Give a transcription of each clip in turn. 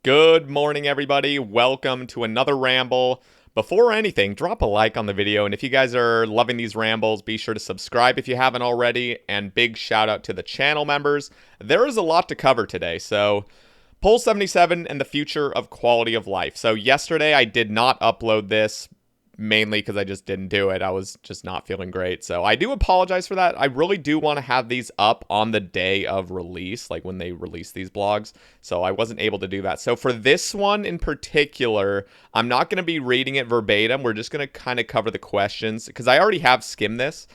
Good morning, everybody. Welcome to another ramble. Before anything, drop a like on the video, and if you guys are loving these rambles, be sure to subscribe if you haven't already, and big shout out to the channel members. There is a lot to cover today, so Poll 77 and the future of quality of life. So yesterday I did not upload this, mainly because I just didn't do it. I was just not feeling great. So I do apologize for that. I really do want to have these up on the day of release, like when they release these blogs. So I wasn't able to do that. So for this one in particular, I'm not going to be reading it verbatim. We're just going to kind of cover the questions because I already have skimmed this.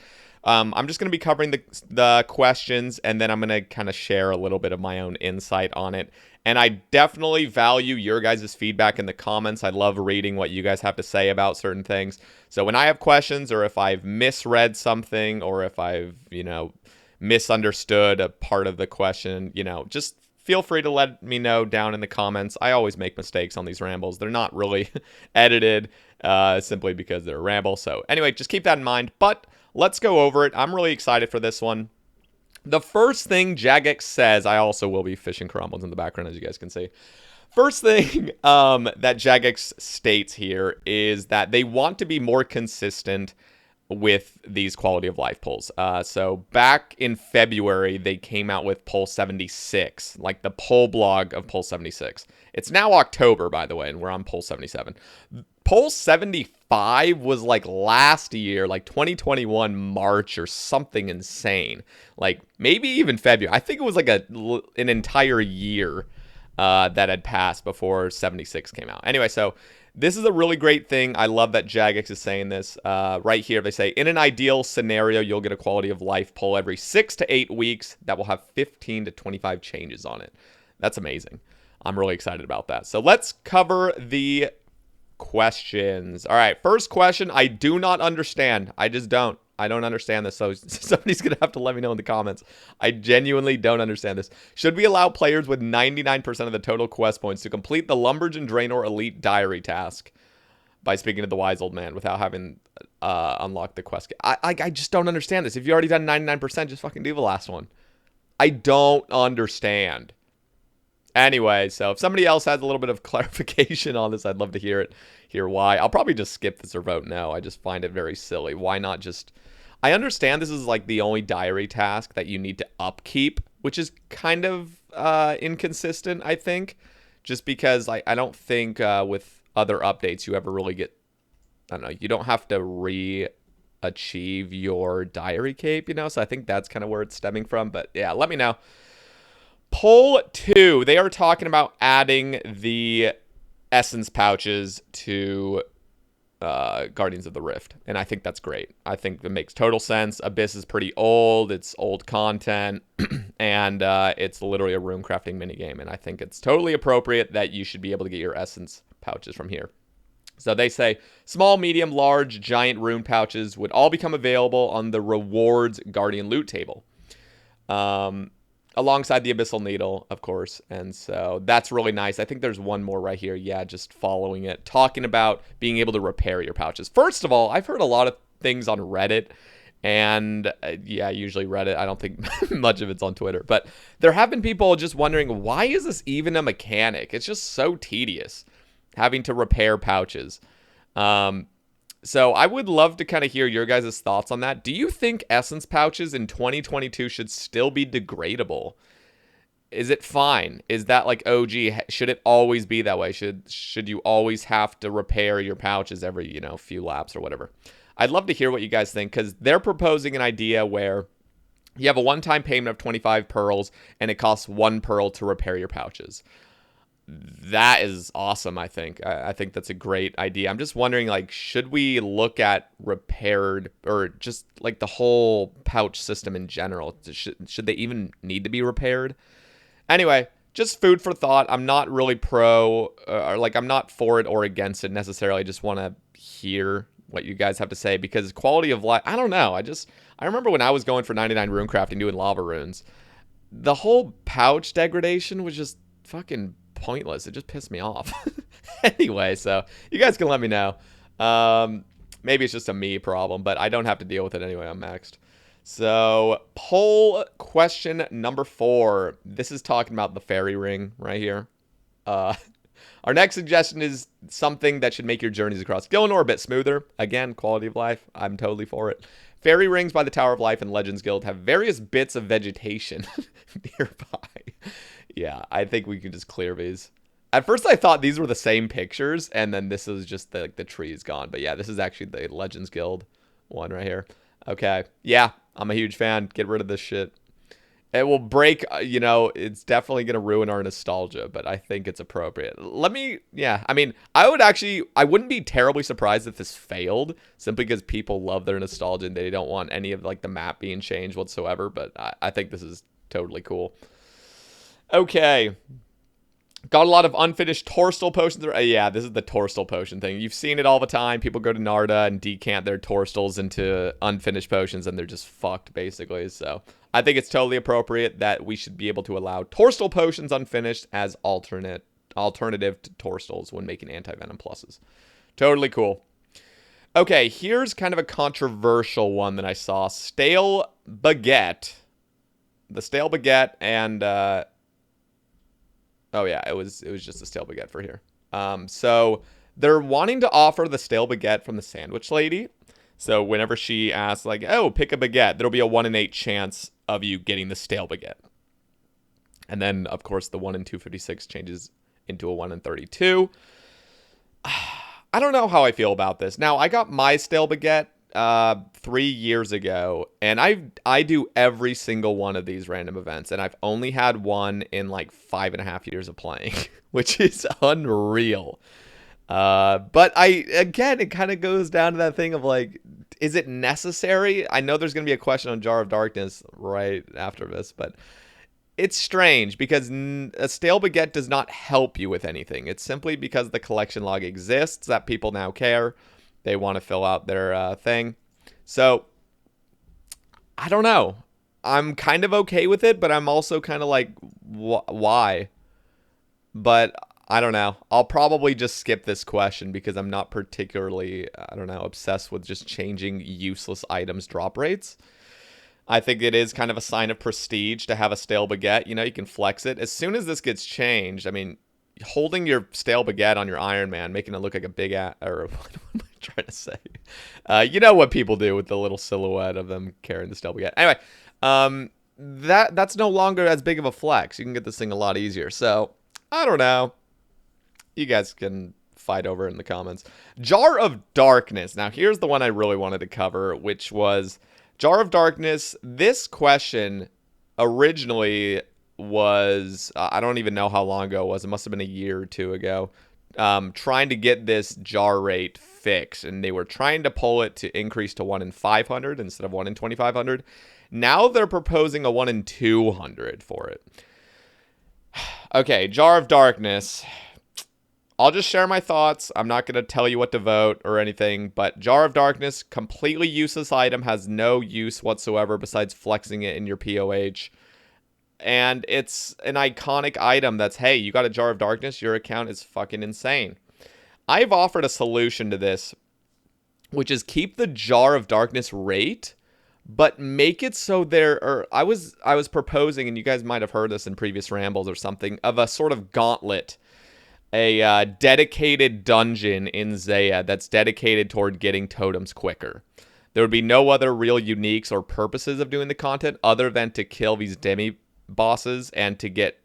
I'm just going to be covering the questions, and then I'm going to kind of share a little bit of my own insight on it. And I definitely value your guys' feedback in the comments. I love reading what you guys have to say about certain things. So when I have questions, or if I've misread something, or if I've, misunderstood a part of the question, just feel free to let me know down in the comments. I always make mistakes on these rambles. They're not really edited simply because they're a ramble. So anyway, just keep that in mind. But let's go over it. I'm really excited for this one. The first thing Jagex says, I also will be fishing crumbles in the background, as you guys can see. First thing that Jagex states here is that they want to be more consistent with these quality of life polls. So back in February, they came out with poll 76, like the poll blog of poll 76. It's now October, by the way, and we're on poll 77. Poll 75 was like last year, like 2021 March or something insane. Like maybe even February. I think it was like an entire year that had passed before 76 came out. Anyway, so this is a really great thing. I love that Jagex is saying this right here. They say, in an ideal scenario, you'll get a quality of life poll every 6 to 8 weeks that will have 15 to 25 changes on it. That's amazing. I'm really excited about that. So let's cover the questions. All right, first question. I do not understand. I just don't. I don't understand this, so somebody's going to have to let me know in the comments. I genuinely don't understand this. Should we allow players with 99% of the total quest points to complete the Lumberjane Draenor Elite Diary task by speaking to the wise old man without having unlocked the quest? I just don't understand this. If you already done 99%, just fucking do the last one. I don't understand. Anyway, so if somebody else has a little bit of clarification on this, I'd love to hear it. Hear why. I'll probably just skip this or vote no. I just find it very silly. Why not just... I understand this is like the only diary task that you need to upkeep, which is kind of inconsistent, I think. Just because I don't think with other updates you ever really get... I don't know. You don't have to re-achieve your diary cape, So I think that's kind of where it's stemming from. But yeah, let me know. Poll 2, they are talking about adding the essence pouches to Guardians of the Rift, and I think that's great. I think that makes total sense. Abyss is pretty old, it's old content, and it's literally a rune crafting minigame, and I think it's totally appropriate that you should be able to get your essence pouches from here. So they say small, medium, large, giant rune pouches would all become available on the rewards Guardian loot table. Alongside the Abyssal Needle, of course. And so that's really nice. I think there's one more right here. Yeah, just following it. Talking about being able to repair your pouches. First of all, I've heard a lot of things on Reddit. And yeah, usually Reddit. I don't think much of it's on Twitter. But there have been people just wondering, why is this even a mechanic? It's just so tedious having to repair pouches. So I would love to kind of hear your guys' thoughts on that. Do you think essence pouches in 2022 should still be degradable? Is it fine? Is that like OG? Should it always be that way? Should you always have to repair your pouches every, few laps or whatever? I'd love to hear what you guys think, because they're proposing an idea where you have a one-time payment of 25 pearls and it costs 1 pearl to repair your pouches. That is awesome, I think. I think that's a great idea. I'm just wondering, like, should we look at repaired, or just, like, the whole pouch system in general? Should they even need to be repaired? Anyway, just food for thought. I'm not really I'm not for it or against it necessarily. I just want to hear what you guys have to say, because quality of life, I don't know. I remember when I was going for 99 rune crafting doing lava runes, the whole pouch degradation was just fucking pointless. It just pissed me off. Anyway, so you guys can let me know. Maybe it's just a me problem, but I don't have to deal with it anyway. I'm maxed. So poll question number 4. This is talking about the fairy ring right here. Our next suggestion is something that should make your journeys across Gilnor a bit smoother. Again, quality of life. I'm totally for it. Fairy rings by the Tower of Life and Legends Guild have various bits of vegetation nearby. Yeah, I think we can just clear these. At first, I thought these were the same pictures, and then this is just the tree is gone. But yeah, this is actually the Legends Guild one right here. Okay, yeah, I'm a huge fan. Get rid of this shit. It will break, it's definitely going to ruin our nostalgia, but I think it's appropriate. I mean, I wouldn't be terribly surprised if this failed, simply because people love their nostalgia and they don't want any of, like, the map being changed whatsoever, but I think this is totally cool. Okay. Got a lot of unfinished Torstal potions. Yeah, this is the Torstal potion thing. You've seen it all the time. People go to Narda and decant their Torstals into unfinished potions, and they're just fucked, basically. So I think it's totally appropriate that we should be able to allow Torstal potions unfinished as alternative to Torstals when making anti-venom pluses. Totally cool. Okay, here's kind of a controversial one that I saw. Stale baguette. The stale baguette and... Oh, yeah, it was just a stale baguette for here. So they're wanting to offer the stale baguette from the sandwich lady. So whenever she asks, like, oh, pick a baguette, there'll be a 1 in 8 chance of you getting the stale baguette. And then, of course, the 1 in 256 changes into a 1 in 32. I don't know how I feel about this. Now, I got my stale baguette 3 years ago, and I do every single one of these random events, and I've only had one in like 5.5 years of playing, which is unreal. But it kind of goes down to that thing of, like, is it necessary? I know there's going to be a question on Jar of Darkness right after this, but it's strange because a stale baguette does not help you with anything. It's simply because the collection log exists that people now care. They want to fill out their thing. So, I don't know. I'm kind of okay with it, but I'm also kind of like, why? But I don't know. I'll probably just skip this question because I'm not particularly, obsessed with just changing useless items drop rates. I think it is kind of a sign of prestige to have a stale baguette. You can flex it. As soon as this gets changed, I mean, holding your stale baguette on your Ironman, making it look like a big or what am I trying to say? You know what people do with the little silhouette of them carrying the stale baguette. Anyway, that's no longer as big of a flex. You can get this thing a lot easier. So, I don't know. You guys can fight over it in the comments. Jar of Darkness. Now, here's the one I really wanted to cover, which was Jar of Darkness. This question originally was, I don't even know how long ago it was. It must have been a year or two ago. Trying to get this jar rate fixed, and they were trying to pull it to increase to 1 in 500 instead of 1 in 2,500. Now they're proposing a 1 in 200 for it. Okay, Jar of Darkness. I'll just share my thoughts. I'm not going to tell you what to vote or anything, but Jar of Darkness, completely useless item, has no use whatsoever besides flexing it in your POH. And it's an iconic item that's, hey, you got a Jar of Darkness, your account is fucking insane. I've offered a solution to this, which is keep the Jar of Darkness rate, but make it so I was proposing, and you guys might have heard this in previous rambles or something, of a sort of gauntlet, a dedicated dungeon in Zaya that's dedicated toward getting totems quicker. There would be no other real uniques or purposes of doing the content other than to kill these demi-bosses and to get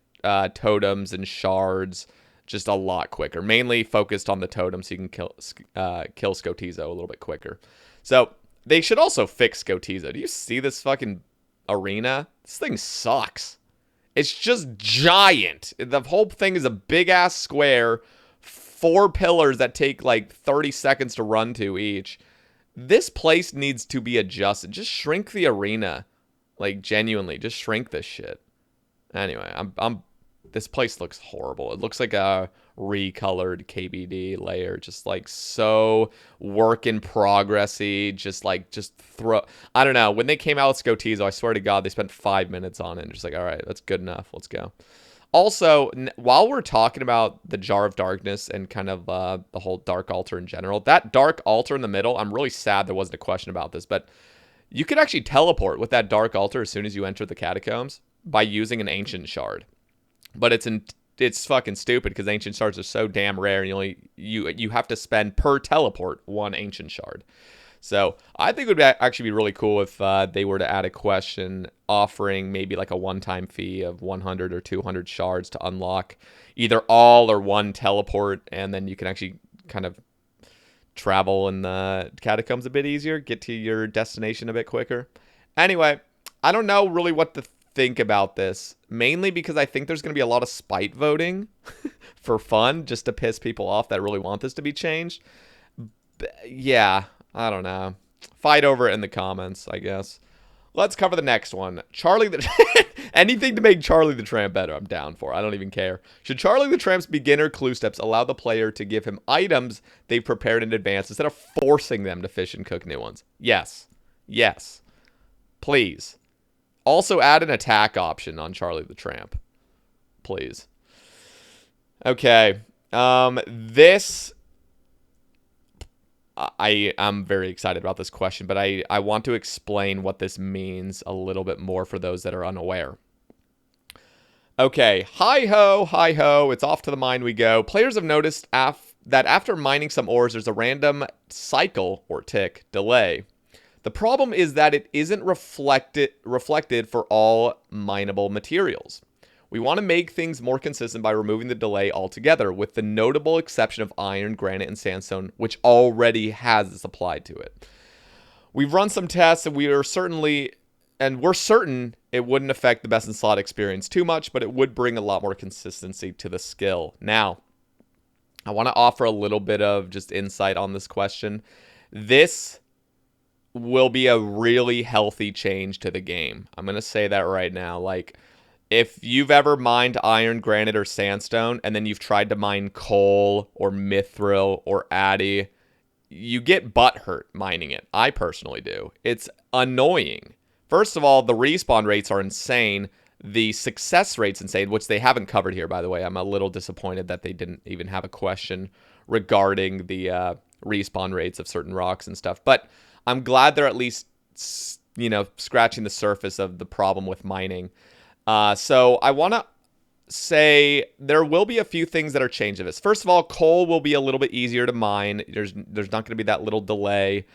totems and shards just a lot quicker. Mainly focused on the totems so you can kill Skotizo a little bit quicker. So, they should also fix Skotizo. Do you see this fucking arena? This thing sucks. It's just giant. The whole thing is a big-ass square, 4 pillars that take like 30 seconds to run to each. This place needs to be adjusted. Just shrink the arena. Like, genuinely, just shrink this shit. Anyway, this place looks horrible. It looks like a recolored KBD layer, just like so work in progressy, just throw. I don't know. When they came out with Skotizo, I swear to God, they spent 5 minutes on it and just like, all right, that's good enough. Let's go. Also, while we're talking about the Jar of Darkness and kind of the whole Dark Altar in general, that Dark Altar in the middle, I'm really sad there wasn't a question about this, but you could actually teleport with that Dark Altar as soon as you enter the Catacombs by using an Ancient Shard. But it's it's fucking stupid because ancient shards are so damn rare, and you have to spend per teleport 1 ancient shard. So I think it would actually be really cool if they were to add a question offering maybe like a one-time fee of 100 or 200 shards to unlock either all or 1 teleport, and then you can actually kind of travel in the catacombs a bit easier, get to your destination a bit quicker. Anyway, I don't know really what to think about this, mainly because I think there's going to be a lot of spite voting for fun, just to piss people off that really want this to be changed. Yeah, I don't know. Fight over it in the comments, I guess. Let's cover the next one. Charlie the anything to make Charlie the Tramp better, I'm down for. I don't even care. Should Charlie the Tramp's beginner clue steps allow the player to give him items they've prepared in advance instead of forcing them to fish and cook new ones? Yes. Yes. Please. Also add an attack option on Charlie the Tramp. Please. Okay. This... I'm very excited about this question, but I want to explain what this means a little bit more for those that are unaware. Okay, hi-ho, it's off to the mine we go. Players have noticed that after mining some ores, there's a random cycle, or tick, delay. The problem is that it isn't reflected for all mineable materials. We want to make things more consistent by removing the delay altogether, with the notable exception of iron, granite, and sandstone, which already has this applied to it. We've run some tests, and we're certain it wouldn't affect the best in slot experience too much, but it would bring a lot more consistency to the skill. Now, I want to offer a little bit of just insight on this question. This will be a really healthy change to the game. I'm going to say that right now. Like, if you've ever mined iron, granite, or sandstone, and then you've tried to mine coal or mithril or addy, you get butt hurt mining it. I personally do. It's annoying. First of all, the respawn rates are insane. The success rate's insane, which they haven't covered here, by the way. I'm a little disappointed that they didn't even have a question regarding the respawn rates of certain rocks and stuff. But I'm glad they're at least, scratching the surface of the problem with mining. So I want to say there will be a few things that are changed to this. First of all, coal will be a little bit easier to mine. There's not going to be that little delay.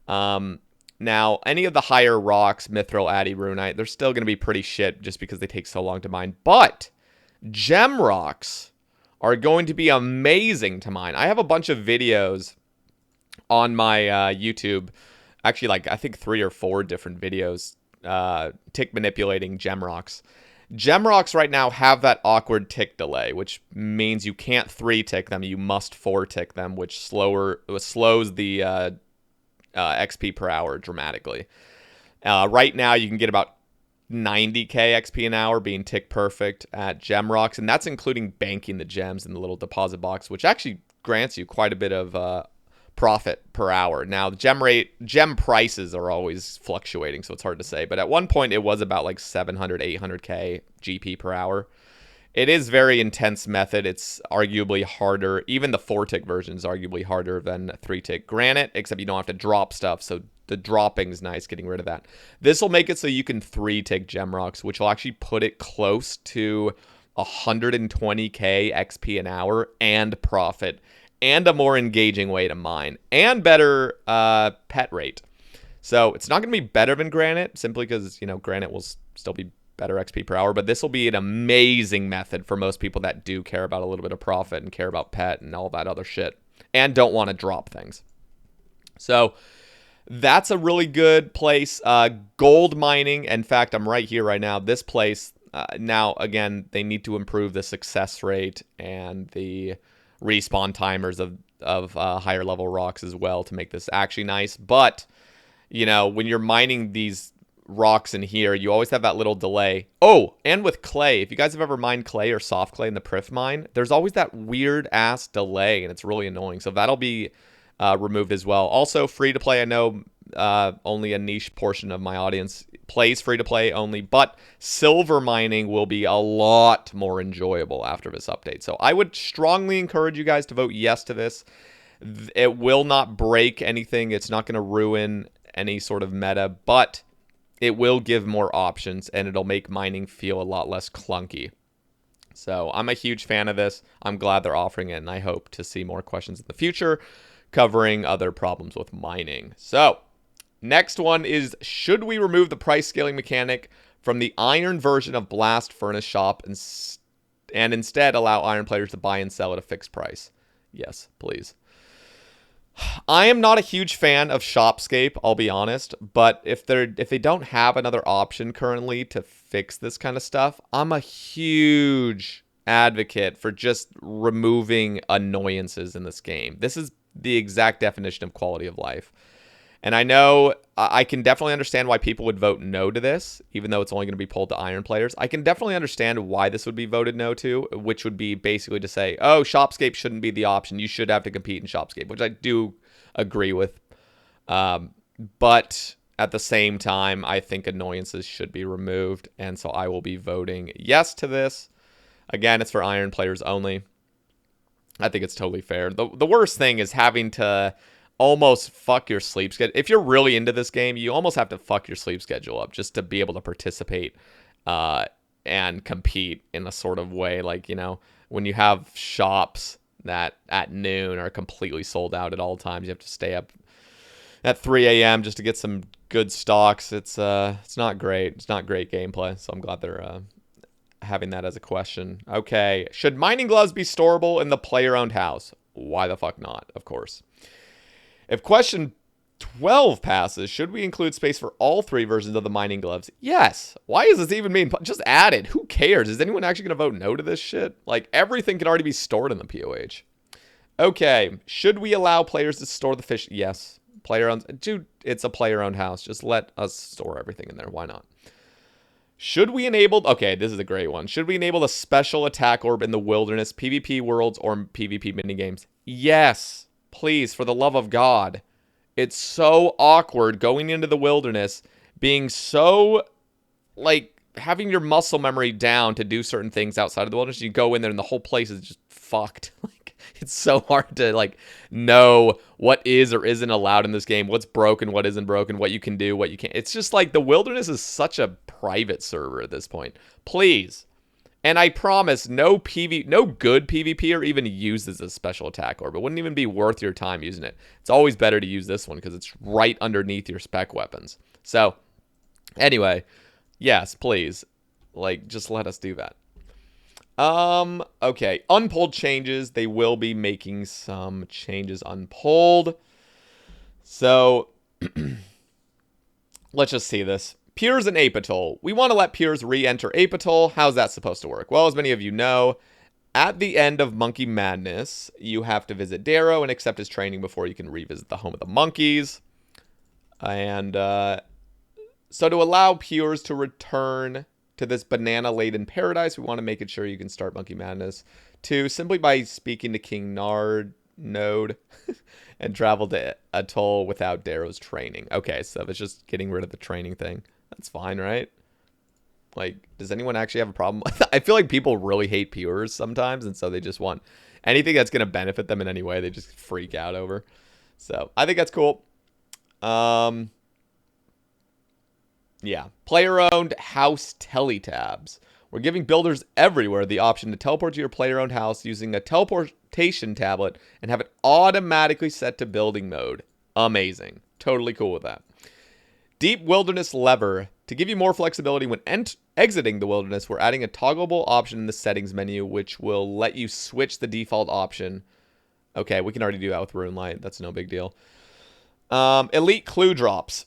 Now, any of the higher rocks, mithril, addy, runite, they're still going to be pretty shit just because they take so long to mine. But gem rocks are going to be amazing to mine. I have a bunch of videos on my YouTube. Actually, I think 3 or 4 different videos tick manipulating gem rocks. Gem rocks right now have that awkward tick delay, which means you can't 3-tick them. You must 4-tick them, which slows the XP per hour dramatically. Right now, you can get about 90k XP an hour being tick perfect at gem rocks, and that's including banking the gems in the little deposit box, which actually grants you quite a bit of profit per hour. Now, the gem prices are always fluctuating, so it's hard to say, but at one point it was about 700, 800k GP per hour. It is very intense method. It's arguably harder. Even the 4-tick version is arguably harder than 3-tick granite, except you don't have to drop stuff, so the dropping is nice, getting rid of that. This will make it so you can 3-tick gem rocks, which will actually put it close to 120k XP an hour and profit, and a more engaging way to mine, and better pet rate. So it's not going to be better than granite, simply because, granite will still be better XP per hour, but this will be an amazing method for most people that do care about a little bit of profit and care about pet and all that other shit, and don't want to drop things. So that's a really good place. Gold mining, in fact, I'm right here right now. This place, now, again, they need to improve the success rate and the respawn timers of higher level rocks as well to make this actually nice. But, when you're mining these rocks in here, you always have that little delay. Oh, and with clay, if you guys have ever mined clay or soft clay in the Prif mine, there's always that weird ass delay, and it's really annoying. So that'll be removed as well. Also, free to play. I know only a niche portion of my audience plays free to play only, but silver mining will be a lot more enjoyable after this update. So I would strongly encourage you guys to vote yes to this. It will not break anything. It's not going to ruin any sort of meta, but it will give more options, and it'll make mining feel a lot less clunky. So I'm a huge fan of this. I'm glad they're offering it, and I hope to see more questions in the future covering other problems with mining. So next one is, should we remove the price scaling mechanic from the iron version of Blast Furnace Shop and instead allow iron players to buy and sell at a fixed price? Yes, please. I am not a huge fan of Shopscape, I'll be honest, but if they don't have another option currently to fix this kind of stuff, I'm a huge advocate for just removing annoyances in this game. This is the exact definition of quality of life. And I know I can definitely understand why people would vote no to this, even though it's only going to be pulled to iron players. I can definitely understand why this would be voted no to, which would be basically to say, oh, Shopscape shouldn't be the option. You should have to compete in Shopscape, which I do agree with. But at the same time, I think annoyances should be removed. And so I will be voting yes to this. Again, it's for iron players only. I think it's totally fair. The worst thing is having to almost fuck your sleep schedule. If you're really into this game, you almost have to fuck your sleep schedule up just to be able to participate and compete in a sort of way. Like, you know, when you have shops that at noon are completely sold out at all times, you have to stay up at 3 a.m. just to get some good stocks. It's not great. It's not great gameplay. So I'm glad they're having that as a question. Okay. Should mining gloves be storable in the player-owned house? Why the fuck not? Of course. If question 12 passes, should we include space for all 3 versions of the mining gloves? Yes. Why is this even being just added? Who cares? Is anyone actually going to vote no to this shit? Like, everything can already be stored in the POH. Okay. Should we allow players to store the fish? Yes. Player-owned. Dude, it's a player-owned house. Just let us store everything in there. Why not? Should we enable... Okay, this is a great one. Should we enable a special attack orb in the wilderness, PvP worlds, or PvP minigames? Yes. Please, for the love of God. It's so awkward going into the wilderness, being so, like, having your muscle memory down to do certain things outside of the wilderness. You go in there and the whole place is just fucked. Like, it's so hard to, like, know what is or isn't allowed in this game, what's broken, what isn't broken, what you can do, what you can't. It's just like the wilderness is such a private server at this point. Please. And I promise no good PvPer even uses a special attack orb. It wouldn't even be worth your time using it. It's always better to use this one because it's right underneath your spec weapons. So, anyway, yes, please. Like, just let us do that. Okay. Unpolled changes. They will be making some changes unpolled. So, let's just see this. Piers and Apatol. We want to let Piers re-enter Apatol. How's that supposed to work? Well, as many of you know, at the end of Monkey Madness, you have to visit Darrow and accept his training before you can revisit the home of the monkeys. And so to allow Piers to return to this banana-laden paradise, we want to make it sure you can start Monkey Madness 2 simply by speaking to King Node and travel to Atoll without Darrow's training. Okay, so it's just getting rid of the training thing. That's fine, right? Like, does anyone actually have a problem? I feel like people really hate Piers sometimes, and so they just want anything that's going to benefit them in any way, they just freak out over. So, I think that's cool. Yeah. Player-owned house teletabs. We're giving builders everywhere the option to teleport to your player-owned house using a teleportation tablet and have it automatically set to building mode. Amazing. Totally cool with that. Deep Wilderness Lever. To give you more flexibility when exiting the wilderness, we're adding a toggleable option in the settings menu, which will let you switch the default option. Okay, we can already do that with Runelight. That's no big deal. Elite Clue Drops.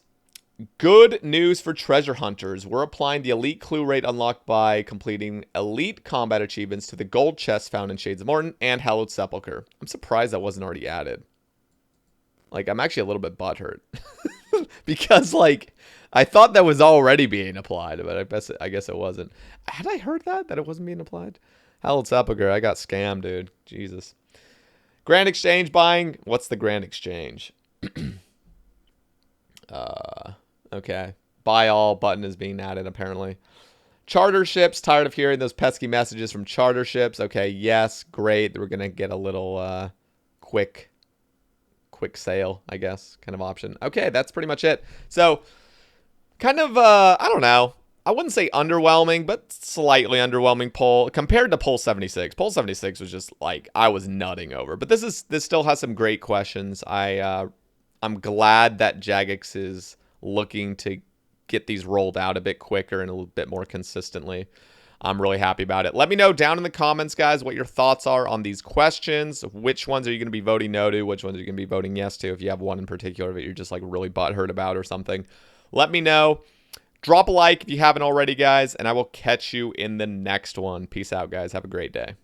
Good news for treasure hunters. We're applying the elite clue rate unlocked by completing elite combat achievements to the gold chest found in Shades of Morton and Hallowed Sepulchre. I'm surprised that wasn't already added. Like, I'm actually a little bit butthurt. Because, like, I thought that was already being applied, but I guess it wasn't. Had I heard that it wasn't being applied? Hallowed Sepulchre, I got scammed, dude. Jesus. Grand Exchange buying. What's the Grand Exchange? Okay. Buy all button is being added, apparently. Charter ships. Tired of hearing those pesky messages from charter ships. Okay, yes. Great. We're going to get a little quick sale, I guess, kind of option. Okay, that's pretty much it. So, kind of, I don't know. I wouldn't say underwhelming, but slightly underwhelming poll compared to poll 76. Poll 76 was just like I was nutting over. But this still has some great questions. I'm glad that Jagex is looking to get these rolled out a bit quicker and a little bit more consistently. I'm really happy about it. Let me know down in the comments, guys, what your thoughts are on these questions. Which ones are you going to be voting no to? Which ones are you going to be voting yes to? If you have one in particular that you're just like really butthurt about or something, let me know. Drop a like if you haven't already, guys, and I will catch you in the next one. Peace out, guys. Have a great day.